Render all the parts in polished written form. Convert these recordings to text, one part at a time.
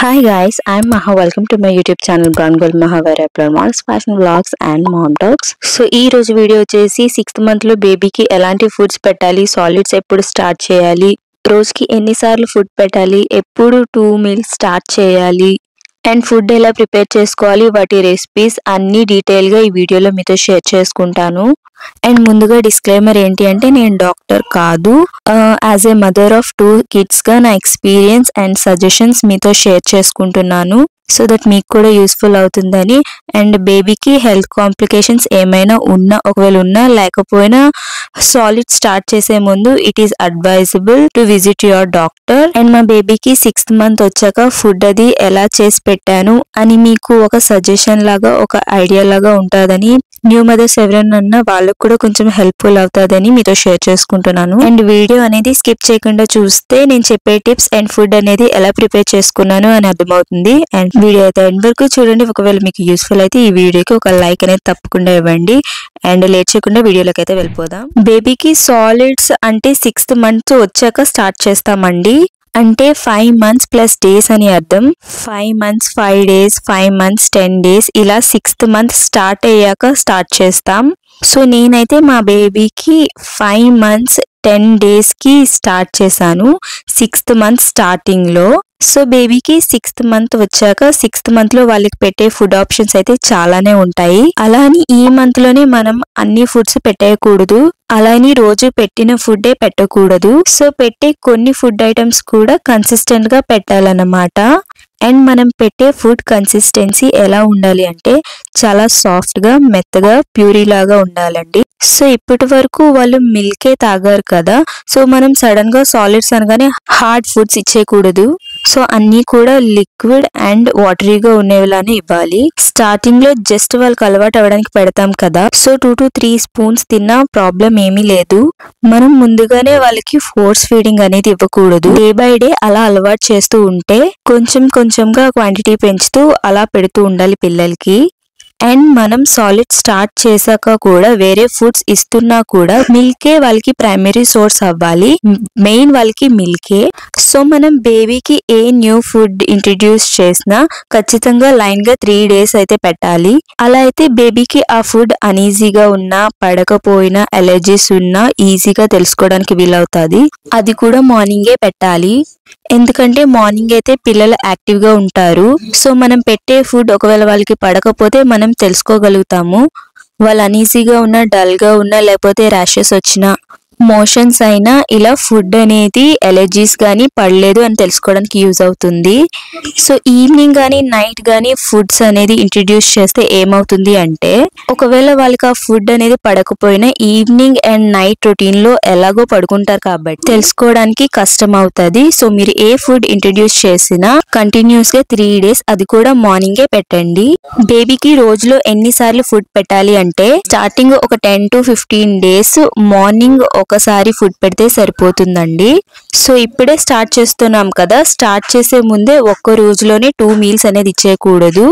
Hi guys, I'm Maha. Welcome to my YouTube channel Brown Gold Maha, where I upload models, fashion vlogs and mom talks. So ఈ రోజు video వచ్చేసి 6th month లో బేబీకి ఎలాంటి foods పెట్టాలి, solids ఎప్పుడు start చేయాలి, రోజుకి ఎన్నిసార్లు ఫుడ్ పెట్టాలి, ఎప్పుడు 2 మీల్స్ స్టార్ట్ చేయాలి అండ్ ఫుడ్ ఎలా ప్రిపేర్ చేసుకోవాలి, వాటి రెసిపీస్ అన్ని డీటెయిల్ గా ఈ వీడియోలో మీతో షేర్ చేసుకుంటాను. అండ్ ముందుగా డిస్క్లైమర్ ఏంటి అంటే నేను డాక్టర్ కాదు, as a mother of 2 kids గా నా ఎక్స్పీరియన్స్ అండ్ సజెషన్స్ మీతో షేర్ చేసుకుంటున్నాను. సో దట్ మీకు కూడా యూస్ఫుల్ అవుతుందని. అండ్ బేబీకి హెల్త్ కాంప్లికేషన్స్ ఏమైనా ఉన్నా, ఒకవేళ ఉన్నా లేకపోయినా సాలిడ్ స్టార్ట్ చేసే ముందు it is advisable to visit your doctor. And మా బేబీకి 6th మంత్ వచ్చాక ఫుడ్ అది ఎలా చేసి పెట్టాను అని మీకు ఒక సజెషన్ లాగా, ఒక ఐడియా లాగా ఉంటుందని, న్యూ మదర్స్ ఎవరైనా ఉన్నా వాళ్ళకు కూడా కొంచెం హెల్ప్ఫుల్ అవుతుందని మీతో షేర్ చేసుకుంటున్నాను. అండ్ వీడియో అనేది స్కిప్ చేయకుండా చూస్తే నేను చెప్పే టిప్స్ అండ్ ఫుడ్ అనేది ఎలా ప్రిపేర్ చేసుకున్నాను అని అర్థమవుతుంది. అండ్ వీడియో అయితే ఎండ్ వరకు చూడండి. ఒకవేళ మీకు యూస్ఫుల్ అయితే ఈ వీడియోకి ఒక లైక్ అనేది తప్పకుండా ఇవ్వండి. అండ్ లేట్ చేయకుండా వీడియోలోకి అయితే వెళ్ళిపోదాం. బేబీకి సాలిడ్స్ అంటే 6th మంత్ వచ్చాక స్టార్ట్ చేస్తామండి. అంటే 5 months plus days అని అర్థం. 5 months 5 days, 5 months 10 days, ఇలా 6th month స్టార్ట్ అయ్యాక స్టార్ట్ చేస్తాం. సో నేనైతే మా బేబీకి 5 months 10 days కి స్టార్ట్ చేశాను 6th month స్టార్టింగ్ లో. సో బేబీకి 6th మంత్ వచ్చాక 6th మంత్ లో వాళ్ళకి పెట్టే ఫుడ్ ఆప్షన్స్ అయితే చాలానే ఉంటాయి. అలా అని ఈ మంత్ లోనే మనం అన్ని ఫుడ్స్ పెట్టేయకూడదు, అలా అని రోజు పెట్టిన ఫుడ్డే పెట్టకూడదు. సో పెట్టే కొన్ని ఫుడ్ ఐటమ్స్ కూడా కన్సిస్టెంట్ గా పెట్టాలన్నమాట. అండ్ మనం పెట్టే ఫుడ్ కన్సిస్టెన్సీ ఎలా ఉండాలి అంటే చాలా సాఫ్ట్ గా, మెత్తగా, ప్యూరీ లాగా ఉండాలండి. సో ఇప్పటి వరకు వాళ్ళు మిల్కే తాగారు కదా, సో మనం సడన్ గా సాలిడ్స్ అనగానే హార్డ్ ఫుడ్స్ ఇచ్చేయకూడదు. సో అన్ని కూడా లిక్విడ్ అండ్ వాటరీగా ఉండేలానే ఇవ్వాలి. స్టార్టింగ్ లో జస్ట్ వాళ్ళకి అలవాటు అవ్వడానికి పెడతాం కదా, సో 2 to 3 spoons తిన్నా ప్రాబ్లం ఏమీ లేదు. మనం ముందుగానే వాళ్ళకి ఫోర్స్ ఫీడింగ్ అనేది ఇవ్వకూడదు. డే బై డే అలా అలవాటు చేస్తూ ఉంటే కొంచెం కొంచెంగా క్వాంటిటీ పెంచుతూ అలా పెడుతూ ఉండాలి పిల్లలకి. అండ్ మనం సాలిడ్ స్టార్ట్ చేశాక కూడా వేరే ఫుడ్స్ ఇస్తున్నా కూడా మిల్కే వాళ్ళకి ప్రైమరీ సోర్స్ అవ్వాలి, మెయిన్ వాళ్ళకి మిల్కే. సో మనం బేబీకి ఏ న్యూ ఫుడ్ ఇంట్రడ్యూస్ చేసినా ఖచ్చితంగా లైన్ గా 3 days అయితే పెట్టాలి. అలా అయితే బేబీకి ఆ ఫుడ్ అనీజీగా ఉన్నా, పడకపోయినా, అలర్జీస్ ఉన్నా ఈజీగా తెలుసుకోవడానికి వీలవుతుంది. అది కూడా మార్నింగే పెట్టాలి, ఎందుకంటే మార్నింగ్ అయితే పిల్లలు యాక్టివ్ గా ఉంటారు. సో మనం పెట్టే ఫుడ్ ఒకవేళ వాళ్ళకి పడకపోతే మనం తెలుసుకోగలుగుతాము. వాళ్ళు అనీజీగా ఉన్నా, డల్ గా ఉన్నా, లేకపోతే ర్యాషెస్ వచ్చినా, మోషన్స్ అయినా ఇలా ఫుడ్ అనేది ఎలర్జీస్ కానీ పడలేదు అని తెలుసుకోవడానికి యూజ్ అవుతుంది. సో ఈవినింగ్ కానీ నైట్ కానీ ఫుడ్స్ అనేది ఇంట్రడ్యూస్ చేస్తే ఏమవుతుంది అంటే ఒకవేళ వాళ్ళకి ఆ ఫుడ్ అనేది పడకపోయినా ఈవినింగ్ అండ్ నైట్ రొటీన్ లో ఎలాగో పడుకుంటారు కాబట్టి తెలుసుకోవడానికి కష్టం అవుతుంది. సో మీరు ఏ ఫుడ్ ఇంట్రడ్యూస్ చేసినా కంటిన్యూస్ గా 3 days, అది కూడా మార్నింగే పెట్టండి. బేబీకి రోజులో ఎన్నిసార్లు ఫుడ్ పెట్టాలి అంటే స్టార్టింగ్ ఒక 10 to 15 days మార్నింగ్ ఒకసారి ఫుడ్ పెడితే సరిపోతుందండి. సో ఇప్పుడే స్టార్ట్ చేస్తున్నాం కదా, స్టార్ట్ చేసే ముందే ఒక్క రోజులోనే 2 meals అనేది ఇచ్చేయకూడదు.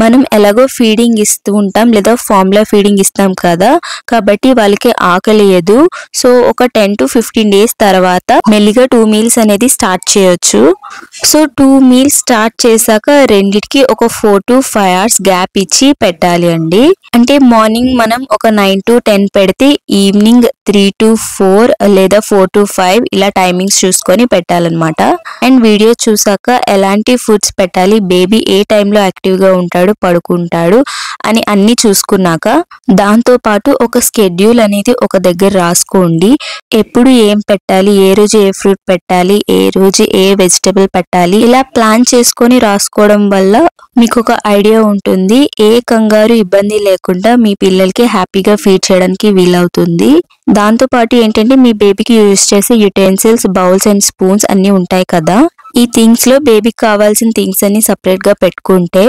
మనం ఎలాగో ఫీడింగ్ ఇస్తూ ఉంటాం లేదా ఫార్ములా ఫీడింగ్ ఇస్తాం కదా, కాబట్టి వాళ్ళకి ఆకలియదు. సో ఒక 10 to 15 days తర్వాత మెల్లిగా 2 meals అనేది స్టార్ట్ చేయొచ్చు. సో 2 meals స్టార్ట్ చేశాక రెండిటికి ఒక 4 to 5 hours గ్యాప్ ఇచ్చి పెట్టాలి అండి. అంటే మార్నింగ్ మనం ఒక 9 to 10 పెడితే ఈవినింగ్ 3 to 4 లేదా 4 to 5 ఇలా టైమింగ్స్ చూసుకొని పెట్టాలన్నమాట. అండ్ వీడియో చూసాక ఎలాంటి ఫుడ్స్ పెట్టాలి, బేబీ ఏ టైంలో యాక్టివ్ గా ఉంటాడు, పడుకుంటాడు అని అన్ని చూసుకున్నాక దాంతో పాటు ఒక స్కెడ్యూల్ అనేది ఒక దగ్గర రాసుకోండి. ఎప్పుడు ఏం పెట్టాలి, ఏ రోజు ఏ ఫ్రూట్ పెట్టాలి, ఏ రోజు ఏ వెజిటబుల్ పెట్టాలి, ఇలా ప్లాన్ చేసుకొని రాసుకోవడం వల్ల మీకు ఒక ఐడియా ఉంటుంది. ఏ కంగారు ఇబ్బంది లేకుండా మీ పిల్లలకి హ్యాపీగా ఫీడ్ చేయడానికి వీలవుతుంది. దాంతో పాటు ఏంటంటే మీ బేబీకి యూజ్ చేసే యుటెన్సిల్స్, బౌల్స్ అండ్ స్పూన్స్ అన్ని ఉంటాయి కదా, ఈ థింగ్స్ లో బేబీకి కావాల్సిన థింగ్స్ అన్ని సపరేట్ గా పెట్టుకుంటే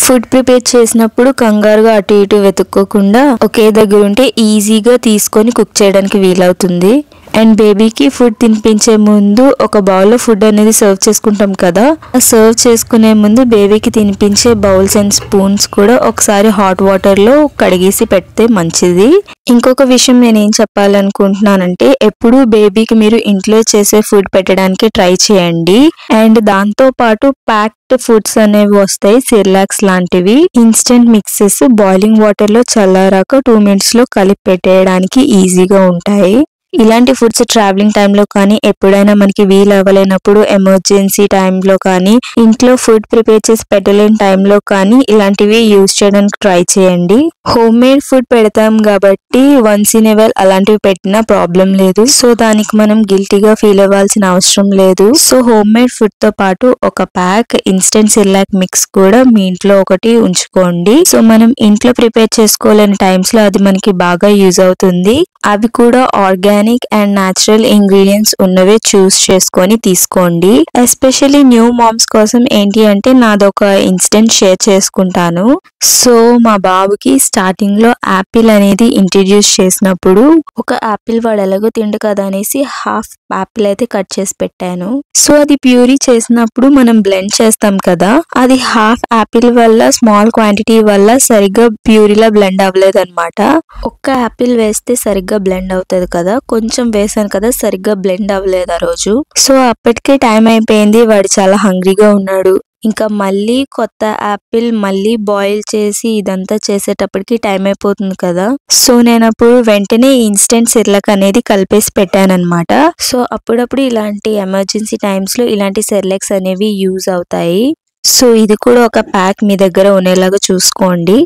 ఫుడ్ ప్రిపేర్ చేసినప్పుడు కంగారుగా అటు ఇటు వెతుక్కోకుండా ఒకే దగ్గర ఉంటే ఈజీగా తీసుకొని కుక్ చేయడానికి వీలవుతుంది. అండ్ బేబీకి ఫుడ్ తినిపించే ముందు ఒక బౌల్లో ఫుడ్ అనేది సర్వ్ చేసుకుంటాం కదా, సర్వ్ చేసుకునే ముందు బేబీకి తినిపించే బౌల్స్ అండ్ స్పూన్స్ కూడా ఒకసారి హాట్ వాటర్ లో కడిగేసి పెడితే మంచిది. ఇంకొక విషయం నేను ఏం చెప్పాలనుకుంటున్నానంటే, ఎప్పుడు బేబీకి మీరు ఇంట్లో చేసే ఫుడ్ పెట్టడానికి ట్రై చేయండి. అండ్ దాంతో పాటు ప్యాక్డ్ ఫుడ్స్ అనేవి వస్తాయి, సిర్లాక్స్ లాంటివి. ఇన్స్టెంట్ మిక్సెస్ బాయిలింగ్ వాటర్ లో చల్లారాక 2 minutes లో కలిపి పెట్టేయడానికి ఈజీగా ఉంటాయి. ఇలాంటి ఫుడ్స్ ట్రావెలింగ్ టైంలో కానీ, ఎప్పుడైనా మనకి వీలు అవ్వలేనప్పుడు ఎమర్జెన్సీ టైంలో కానీ, ఇంట్లో ఫుడ్ ప్రిపేర్ చేసి పెట్టలేని టైంలో కానీ ఇలాంటివి యూజ్ చేయడానికి ట్రై చేయండి. హోమ్ మేడ్ ఫుడ్ పెడతాం కాబట్టి వన్స్ ఇన్ ఎ వైల్ అలాంటివి పెట్టినా ప్రాబ్లం లేదు. సో దానికి మనం గిల్టీగా ఫీల్ అవ్వాల్సిన అవసరం లేదు. సో హోమ్ మేడ్ ఫుడ్ తో పాటు ఒక ప్యాక్ ఇన్స్టెంట్ సిర్లాక్ మిక్స్ కూడా మీ ఇంట్లో ఒకటి ఉంచుకోండి. సో మనం ఇంట్లో ప్రిపేర్ చేసుకోలేని టైమ్స్ లో అది మనకి బాగా యూజ్ అవుతుంది. అవి కూడా ఆర్గానిక్ అండ్ న్యాచురల్ ఇంగ్రీడియంట్స్ ఉన్నవే చూస్ చేసుకొని తీసుకోండి. ఎస్పెషల్లీ న్యూ మామ్స్ కోసం ఏంటి అంటే, నాదొక ఇన్సిడెంట్ షేర్ చేసుకుంటాను. సో మా బాబుకి స్టార్టింగ్ లో యాపిల్ అనేది ఇంట్రడ్యూస్ చేసినప్పుడు, ఒక యాపిల్ వాడు ఎలాగో తిండు కదా అనేసి హాఫ్ యాపిల్ అయితే కట్ చేసి పెట్టాను. సో అది ప్యూరీ చేసినప్పుడు మనం బ్లెండ్ చేస్తాం కదా, అది హాఫ్ యాపిల్ వల్ల స్మాల్ క్వాంటిటీ వల్ల సరిగ్గా ప్యూరీలా బ్లెండ్ అవ్వలేదు అనమాట. ఒక్క యాపిల్ వేస్తే సరిగ్గా బ్లెండ్ అవుతుంది కదా, కొంచెం వేసాను కదా సరిగ్గా బ్లెండ్ అవ్వలేదు ఆ రోజు. సో అప్పటికే టైం అయిపోయింది, వాడు చాలా హంగ్రీగా ఉన్నాడు. ఇంకా మళ్ళీ కొత్త యాపిల్ మళ్ళీ బాయిల్ చేసి ఇదంతా చేసేటప్పటికి టైం అయిపోతుంది కదా. సో నేను అప్పుడు వెంటనే ఇన్స్టెంట్ సిర్లాక్ అనేది కలిపేసి పెట్టాను అనమాట. సో అప్పుడప్పుడు ఇలాంటి ఎమర్జెన్సీ టైమ్స్ లో ఇలాంటి సిర్లాక్స్ అనేవి యూజ్ అవుతాయి. సో ఇది కూడా ఒక ప్యాక్ మీ దగ్గర ఉండేలాగా చూసుకోండి.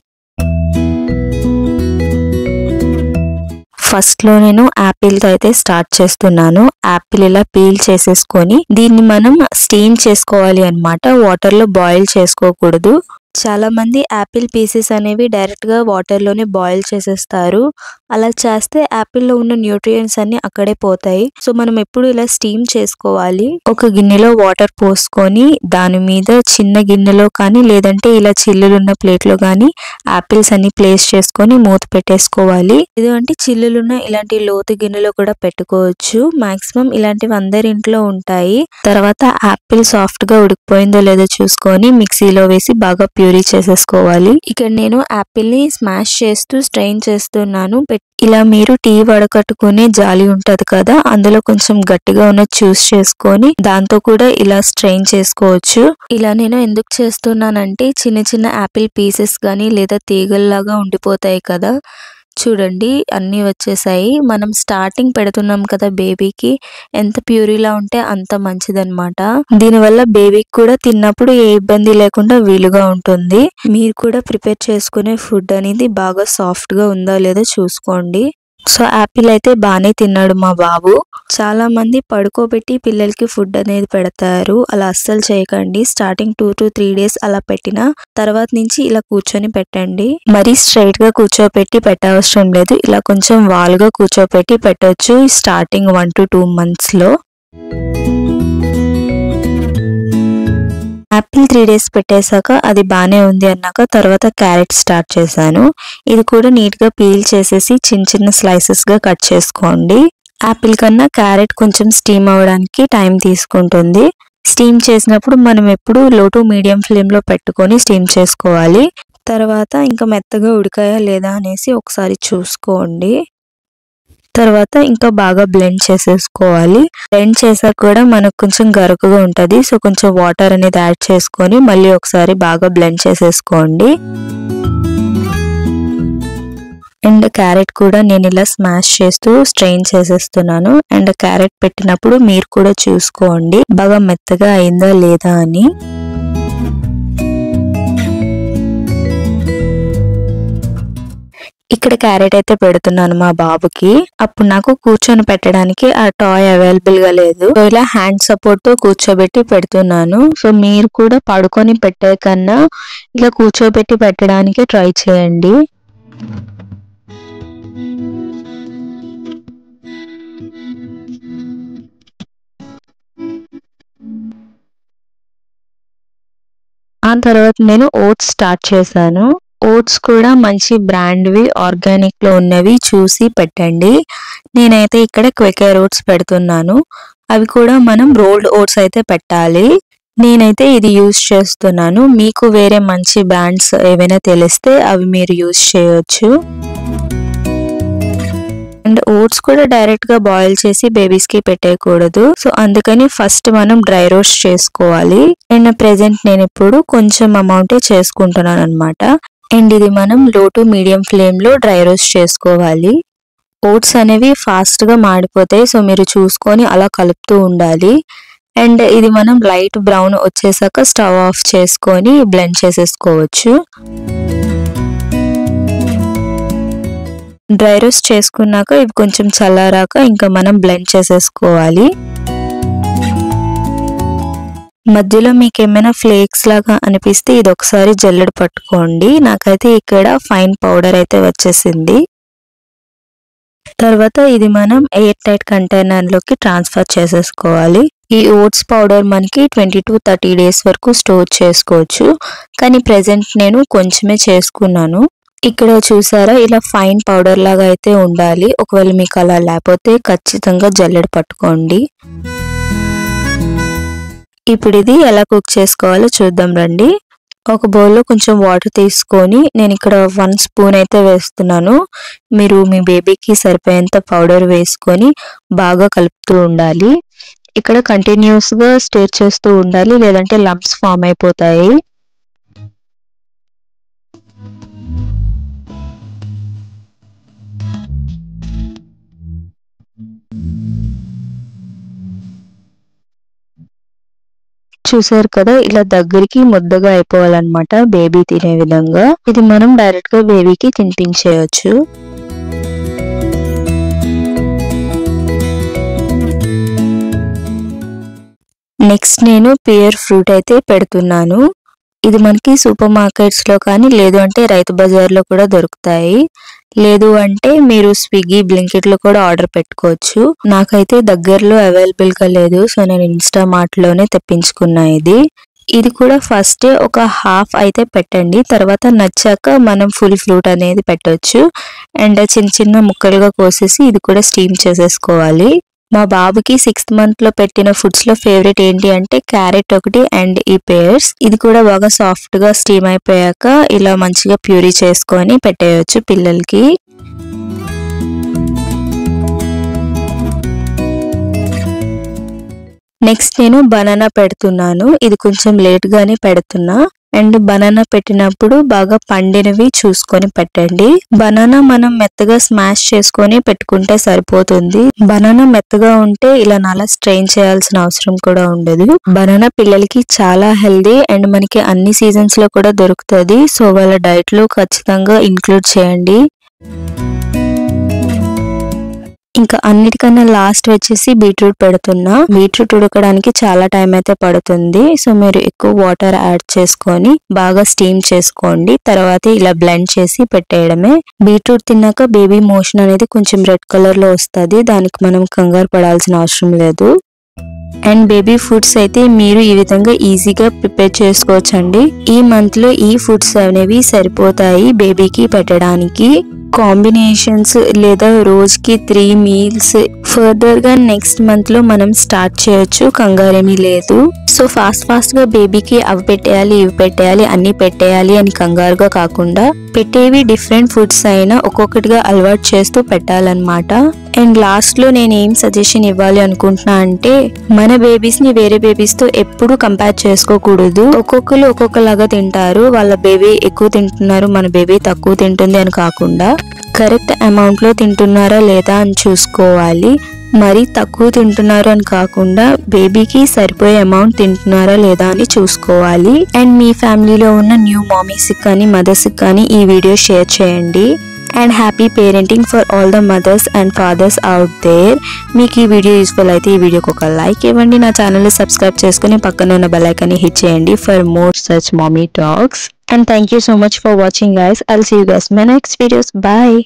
ఫస్ట్ లో నేను యాపిల్ తో అయితే స్టార్ట్ చేస్తున్నాను. యాపిల్ ఇలా పీల్ చేసేసుకొని దీన్ని మనం స్టీమ్ చేసుకోవాలి అన్నమాట, వాటర్ లో బాయిల్ చేసుకోకూడదు. చాలా మంది యాపిల్ పీసెస్ అనేవి డైరెక్ట్ గా వాటర్ లోనే బాయిల్ చేసేస్తారు. అలా చేస్తే యాపిల్ లో ఉన్న న్యూట్రియంట్స్ అన్ని అక్కడే పోతాయి. సో మనం ఎప్పుడు ఇలా స్టీమ్ చేసుకోవాలి. ఒక గిన్నెలో వాటర్ పోసుకొని దాని మీద చిన్న గిన్నెలో కానీ, లేదంటే ఇలా చిల్లులున్న ప్లేట్ లో కానీ యాపిల్స్ అన్ని ప్లేస్ చేసుకొని మూత పెట్టేసుకోవాలి. లేదంటే చిల్లులున్న ఇలాంటి లోతు గిన్నెలో కూడా పెట్టుకోవచ్చు. మాక్సిమం ఇలాంటివి అందరి ఇంట్లో ఉంటాయి. తర్వాత యాపిల్ సాఫ్ట్ గా ఉడికిపోయిందో లేదో చూసుకొని మిక్సీలో వేసి బాగా ప్యూరీ చేసేసుకోవాలి. ఇక్కడ నేను యాపిల్ ని స్మాష్ చేస్తూ స్ట్రెయిన్ చేస్తున్నాను. ఇలా మీరు టీ వడకట్టుకునే జాలి ఉంటది కదా, అందులో కొంచెం గట్టిగా ఉన్న చూస్ చేసుకొని దాంతో కూడా ఇలా స్ట్రెయిన్ చేసుకోవచ్చు. ఇలా నేను ఎందుకు చేస్తున్నానంటే, చిన్న చిన్న యాపిల్ పీసెస్ గానీ లేదా తీగల్లాగా ఉండిపోతాయి కదా, చూడండి అన్నీ వచ్చేసాయి. మనం స్టార్టింగ్ పెడుతున్నాం కదా బేబీకి, ఎంత ప్యూరీలా ఉంటే అంత మంచిదన్నమాట. దీనివల్ల బేబీకి కూడా తిన్నప్పుడు ఏ ఇబ్బంది లేకుండా వీలుగా ఉంటుంది. మీరు కూడా ప్రిపేర్ చేసుకునే ఫుడ్ అనేది బాగా సాఫ్ట్ గా ఉందా లేదో చూసుకోండి. సో యాపిల్ అయితే బాగానే తిన్నాడు మా బాబు. చాలా మంది పడుకోబెట్టి పిల్లలకి ఫుడ్ అనేది పెడతారు, అలా అస్సలు చేయకండి. స్టార్టింగ్ 2 to 3 days అలా పెట్టిన తర్వాత నుంచి ఇలా కూర్చొని పెట్టండి. మరీ స్ట్రైట్ గా కూర్చోపెట్టి పెట్టవసరం లేదు, ఇలా కొంచెం వాలుగా కూర్చోపెట్టి పెట్టొచ్చు స్టార్టింగ్ 1 to 2 months లో. యాపిల్ 3 days పెట్టేశాక అది బానే ఉంది అన్నాక తర్వాత క్యారెట్ స్టార్ట్ చేశాను. ఇది కూడా నీట్ గా పీల్ చేసేసి చిన్న చిన్న స్లైసెస్ గా కట్ చేసుకోండి. యాపిల్ కన్నా క్యారెట్ కొంచెం స్టీమ్ అవ్వడానికి టైం తీసుకుంటుంది. స్టీమ్ చేసినప్పుడు మనం ఎప్పుడు లో టు మీడియం ఫ్లేమ్ లో పెట్టుకొని స్టీమ్ చేసుకోవాలి. తర్వాత ఇంకా మెత్తగా ఉడికాయా లేదా అనేసి ఒకసారి చూసుకోండి. తర్వాత ఇంకా బాగా బ్లెండ్ చేసేసుకోవాలి. బ్లెండ్ చేసాక కూడా మనకు కొంచెం గరుకుగా ఉంటది. సో కొంచెం వాటర్ అనేది యాడ్ చేసుకొని మళ్ళీ ఒకసారి బాగా బ్లెండ్ చేసేసుకోండి. అండ్ క్యారెట్ కూడా నేను ఇలా స్మాష్ చేస్తూ స్ట్రెయిన్ చేసేస్తున్నాను. అండ్ క్యారెట్ పెట్టినప్పుడు మీరు కూడా చూసుకోండి బాగా మెత్తగా అయిందా లేదా అని. ఇక్కడ క్యారెట్ అయితే పెడుతున్నాను మా బాబుకి. అప్పుడు నాకు కూర్చొని పెట్టడానికి ఆ టాయ్ అవైలబుల్ గా లేదు. సో ఇలా హ్యాండ్ సపోర్ట్ తో కూర్చోబెట్టి పెడుతున్నాను. సో మీరు కూడా పడుకొని పెట్టే కన్నా ఇలా కూర్చోబెట్టి పెట్టడానికి ట్రై చేయండి. ఆ తర్వాత నేను ఓట్స్ స్టార్ట్ చేశాను. ఓట్స్ కూడా మంచి బ్రాండ్వి ఆర్గానిక్ లో ఉన్నవి చూసి పెట్టండి. నేనైతే ఇక్కడ క్వికర్ ఓట్స్ పెడుతున్నాను. అవి కూడా మనం రోల్డ్ ఓట్స్ అయితే పెట్టాలి. నేనైతే ఇది యూస్ చేస్తున్నాను. మీకు వేరే మంచి బ్రాండ్స్ ఏవైనా తెలిస్తే అవి మీరు యూస్ చేయొచ్చు. అండ్ ఓట్స్ కూడా డైరెక్ట్ గా బాయిల్ చేసి బేబీస్ కి పెట్టేయకూడదు. సో అందుకని ఫస్ట్ మనం డ్రై రోస్ట్ చేసుకోవాలి. అండ్ ప్రెసెంట్ నేను ఇప్పుడు కొంచెం అమౌంట్ చేసుకుంటున్నాను అనమాట. అండ్ ఇది మనం లో టు మీడియం ఫ్లేమ్ లో డ్రై రోస్ట్ చేసుకోవాలి. ఓట్స్ అనేవి ఫాస్ట్ గా మాడిపోతాయి. సో మీరు చూసుకొని అలా కలుపుతూ ఉండాలి. అండ్ ఇది మనం లైట్ బ్రౌన్ వచ్చేసాక స్టవ్ ఆఫ్ చేసుకొని బ్లెండ్ చేసేసుకోవచ్చు. డ్రై రోస్ట్ చేసుకున్నాక ఇవి కొంచెం చల్లారాక ఇంకా మనం బ్లెండ్ చేసేసుకోవాలి. మధ్యలో మీకు ఏమైనా ఫ్లేక్స్ లాగా అనిపిస్తే ఇది ఒకసారి జల్లెడ పట్టుకోండి. నాకైతే ఇక్కడ ఫైన్ పౌడర్ అయితే వచ్చేసింది. తర్వాత ఇది మనం ఎయిర్ టైట్ కంటైనర్ లోకి ట్రాన్స్ఫర్ చేసేసుకోవాలి. ఈ ఓట్స్ పౌడర్ మనకి 20 to 30 days వరకు స్టోర్ చేసుకోవచ్చు. కానీ ప్రెసెంట్ నేను కొంచెమే చేసుకున్నాను. ఇక్కడ చూసారా ఇలా ఫైన్ పౌడర్ లాగా అయితే ఉండాలి. ఒకవేళ మీకు అలా లేకపోతే ఖచ్చితంగా జల్లెడ పట్టుకోండి. ఇప్పుడు ఇది ఎలా కుక్ చేసుకోవాలో చూద్దాం రండి. ఒక బౌల్లో కొంచెం వాటర్ తీసుకొని నేను ఇక్కడ 1 స్పూన్ అయితే వేస్తున్నాను. మీరు మీ బేబీకి సరిపోయేంత పౌడర్ వేసుకొని బాగా కలుపుతూ ఉండాలి. ఇక్కడ కంటిన్యూస్ గా స్టిర్ చేస్తూ ఉండాలి, లేదంటే లంప్స్ ఫామ్ అయిపోతాయి. చూసారు కదా, ఇలా దగ్గరికి ముద్దగా అయిపోవాలన్నమాట బేబీ తినే విధంగా. ఇది మనం డైరెక్ట్ గా బేబీకి తినిపించేయచ్చు. నెక్స్ట్ నేను పియర్ ఫ్రూట్ అయితే పెడుతున్నాను. ఇది మనకి సూపర్ మార్కెట్స్ లో కానీ లేదు అంటే రైతు బజార్ లో కూడా దొరుకుతాయి. లేదు అంటే మీరు స్విగ్గీ బ్లింకిట్ లో కూడా ఆర్డర్ పెట్టుకోవచ్చు. నాకైతే దగ్గరలో అవైలబుల్ గా లేదు, సో నేను ఇన్స్టామార్ట్ లోనే తెప్పించుకున్నా. ఇది కూడా ఫస్ట్ ఒక హాఫ్ అయితే పెట్టండి. తర్వాత నచ్చాక మనం ఫుల్ ఫ్రూట్ అనేది పెట్టొచ్చు. అండ్ చిన్న చిన్న ముక్కలుగా కోసేసి ఇది కూడా స్టీమ్ చేసేసుకోవాలి. మా బాబుకి 6th month లో పెట్టిన ఫుడ్స్ లో ఫేవరెట్ ఏంటి అంటే క్యారెట్ ఒకటి అండ్ ఈ పేర్స్. ఇది కూడా బాగా సాఫ్ట్ గా స్టీమ్ అయిపోయాక ఇలా మంచిగా ప్యూరీ చేసుకొని పెట్టేయచ్చు పిల్లలకి. నెక్స్ట్ నేను బనానా పెడుతున్నాను. ఇది కొంచెం లేట్ గానే పెడుతున్నా. అండ్ బనానా పెట్టినప్పుడు బాగా పండినవి చూసుకొని పెట్టండి. బనానా మనం మెత్తగా స్మాష్ చేసుకొని పెట్టుకుంటే సరిపోతుంది. బనానా మెత్తగా ఉంటే ఇలా నాలా స్ట్రెయిన్ చేయాల్సిన అవసరం కూడా ఉండదు. బనానా పిల్లలకి చాలా హెల్దీ అండ్ మనకి అన్ని సీజన్స్ లో కూడా దొరుకుతుంది. సో వాళ్ళ డైట్ లో ఖచ్చితంగా ఇంక్లూడ్ చేయండి. ఇంకా అన్నిటికన్నా లాస్ట్ వచ్చేసి బీట్రూట్ పెడుతున్నా. బీట్రూట్ ఉడకడానికి చాలా టైం అయితే పడుతుంది. సో మీరు ఎక్కువ వాటర్ యాడ్ చేసుకొని బాగా స్టీమ్ చేసుకోండి. తర్వాత ఇలా బ్లెండ్ చేసి పెట్టేయడమే. బీట్రూట్ తిన్నాక బేబీ మోషన్ అనేది కొంచెం రెడ్ కలర్ లో వస్తుంది. దానికి మనం కంగారు పడాల్సిన అవసరం లేదు. అండ్ బేబీ ఫుడ్స్ అయితే మీరు ఈ విధంగా ఈజీగా ప్రిపేర్ చేసుకోవచ్చండి. ఈ మంత్ లో ఈ ఫుడ్స్ అనేవి సరిపోతాయి బేబీకి పెట్టడానికి. కాంబినేషన్స్ లేదా రోజుకి 3 meals ఫర్దర్ గా నెక్స్ట్ మంత్ లో మనం స్టార్ట్ చేయొచ్చు, కంగారేమీ లేదు. సో ఫాస్ట్ గా బేబీకి అవి పెట్టేయాలి ఇవి పెట్టేయాలి అన్ని పెట్టేయాలి అని కంగారుగా కాకుండా పెట్టేవి డిఫరెంట్ ఫుడ్స్ అయినా ఒక్కొక్కటిగా అలవాటు చేస్తూ పెట్టాలన్నమాట. అండ్ లాస్ట్ లో నేను ఏం సజెషన్ ఇవ్వాలి అనుకుంటున్నా అంటే మన బేబీస్ ని వేరే బేబీస్ తో ఎప్పుడు కంపేర్ చేసుకోకూడదు. ఒక్కొక్కరు ఒక్కొక్కలాగా తింటారు. వాళ్ళ బేబీ ఎక్కువ తింటున్నారు, మన బేబీ తక్కువ తింటుంది అని కాకుండా కరెక్ట్ అమౌంట్ లో తింటున్నారా లేదా అని చూసుకోవాలి. మరి తక్కువ తింటున్నారు అని కాకుండా బేబీకి సరిపోయే అమౌంట్ తింటున్నారా లేదా అని చూసుకోవాలి. అండ్ మీ ఫ్యామిలీలో ఉన్న న్యూ మామీస్ కానీ మదర్స్ కానీ ఈ వీడియో షేర్ చేయండి. And happy parenting for all the mothers and fathers out there. మీకు ఈ వీడియో యూస్ఫుల్ అయితే ఈ వీడియోకి ఒక లైక్ ఇవ్వండి. నా ఛానల్ సబ్స్క్రైబ్ చేసుకుని పక్కన ఉన్న బెల్ ఐకాన్ ని హిట్ చేయండి for more such mommy talks. And thank you so much for watching guys. I'll see you guys in my next videos. Bye.